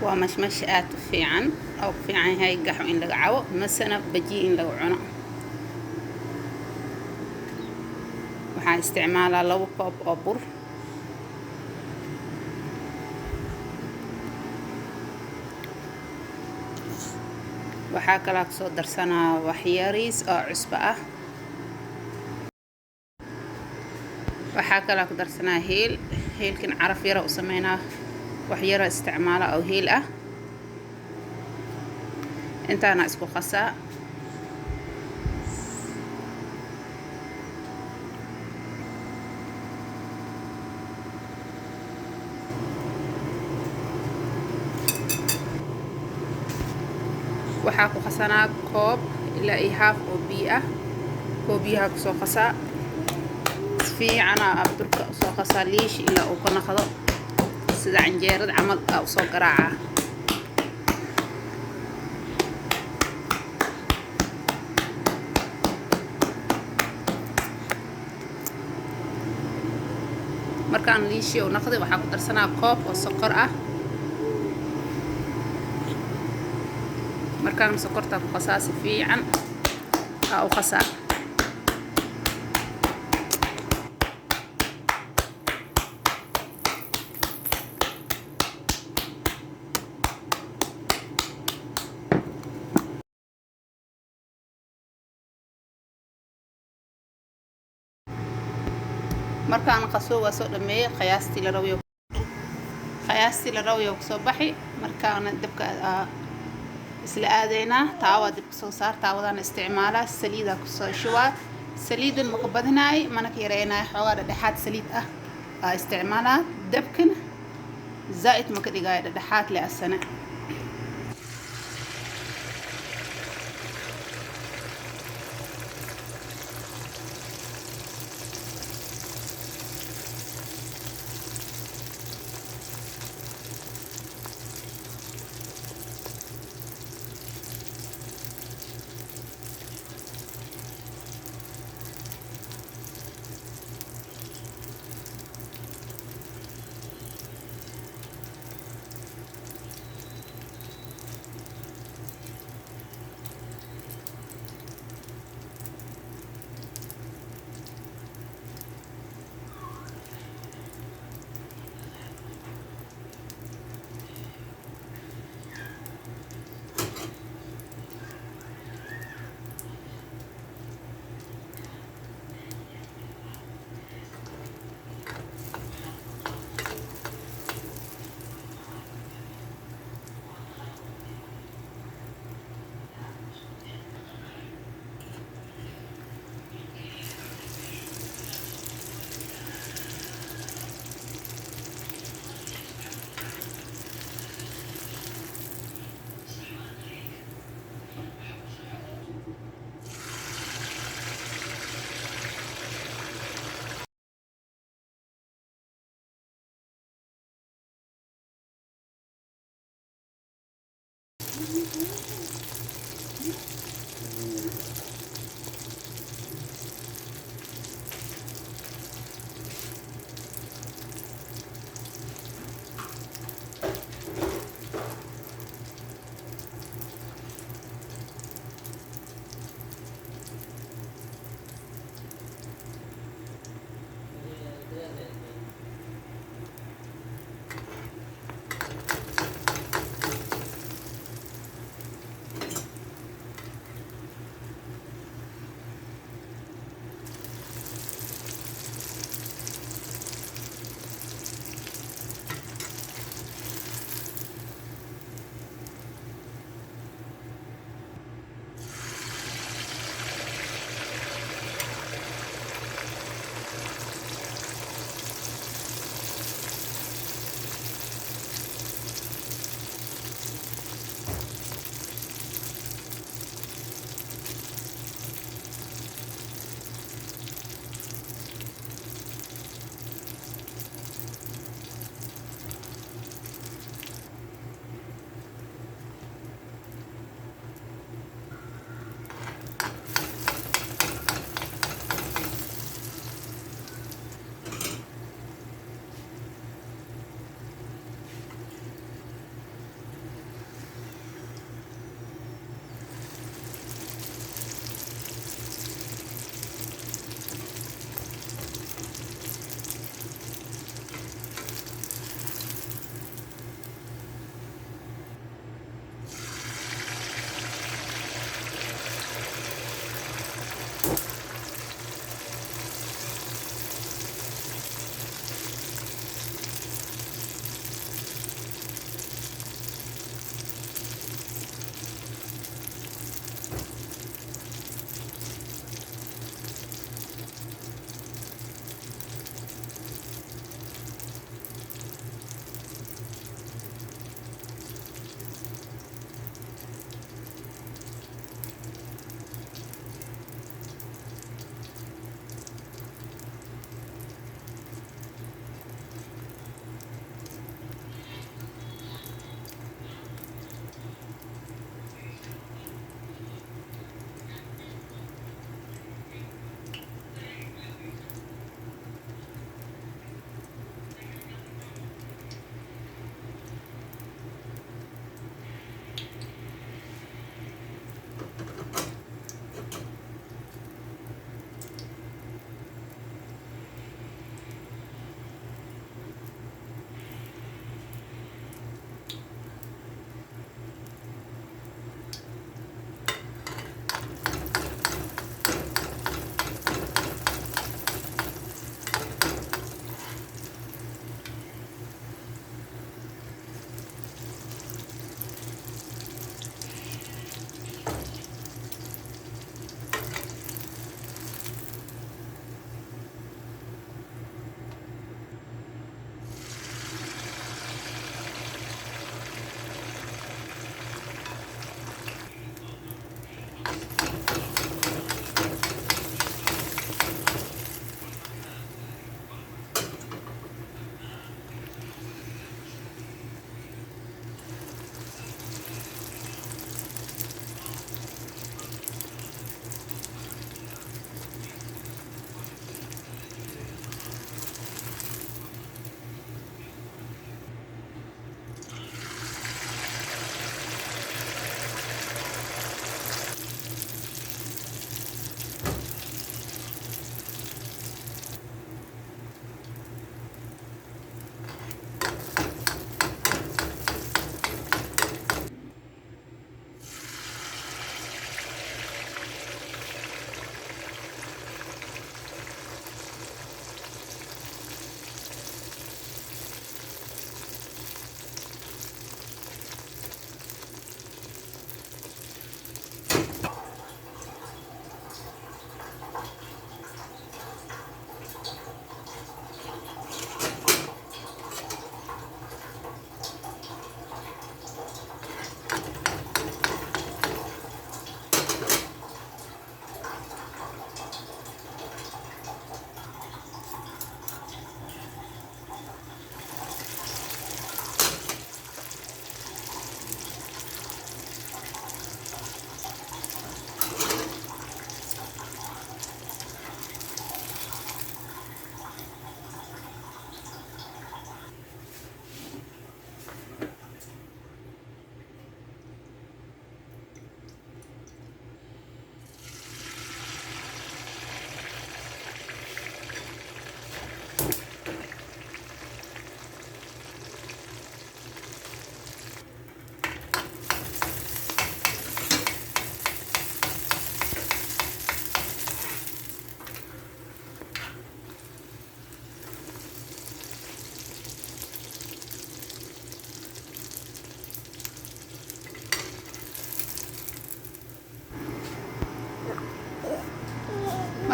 ومشمش في عن أو في عن هاي قحو إن لقعو مثلا بجي إن لقعنا وحا استعمالها لو كوب أو بر وحا كلاك سو درسنا وحياريس أو عصبة وحا كلاك درسنا هيل كن عرف يرى وسمينا وحيرة استعمالها أو هيل انت أنا اسكو خسا waxaa ku qasanaa koob ilaa iyo haaf oo biyo ah koobiyaha kusoo qasaa fiicana abdurka soo qasaa liish ilaa uu ka naqdo sida canjeerada camal ah usoo garaaca markaan liishii uu naqday waxaa ku darsanaa koob oo sokor ah markaan sokorta ku qasaa si fiican u qasaa markaan qaso waa soo dhameeyay qiyaastii la rawiyo ku soo baxi markaan dabka isla aadayna taawa dibka soo saar taawadana isticmaala saliida ku soo shubaa saliidan ma ka badinaay mana ka yareynaa xoogaa dhexaad saliid ah isticmaala dabkan zaid ma ka dhigay dhexaad la asana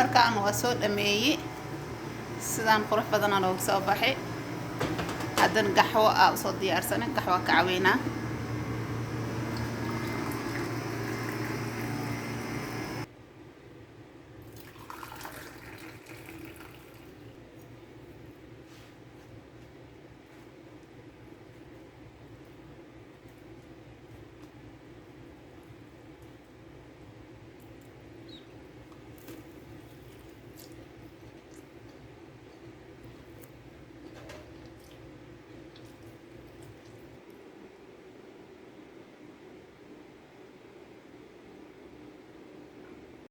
بركان وسود أمي سدان قرح بدنا لو صباحي هذا قحوة أو صدي أرسنة قحوة كعوينا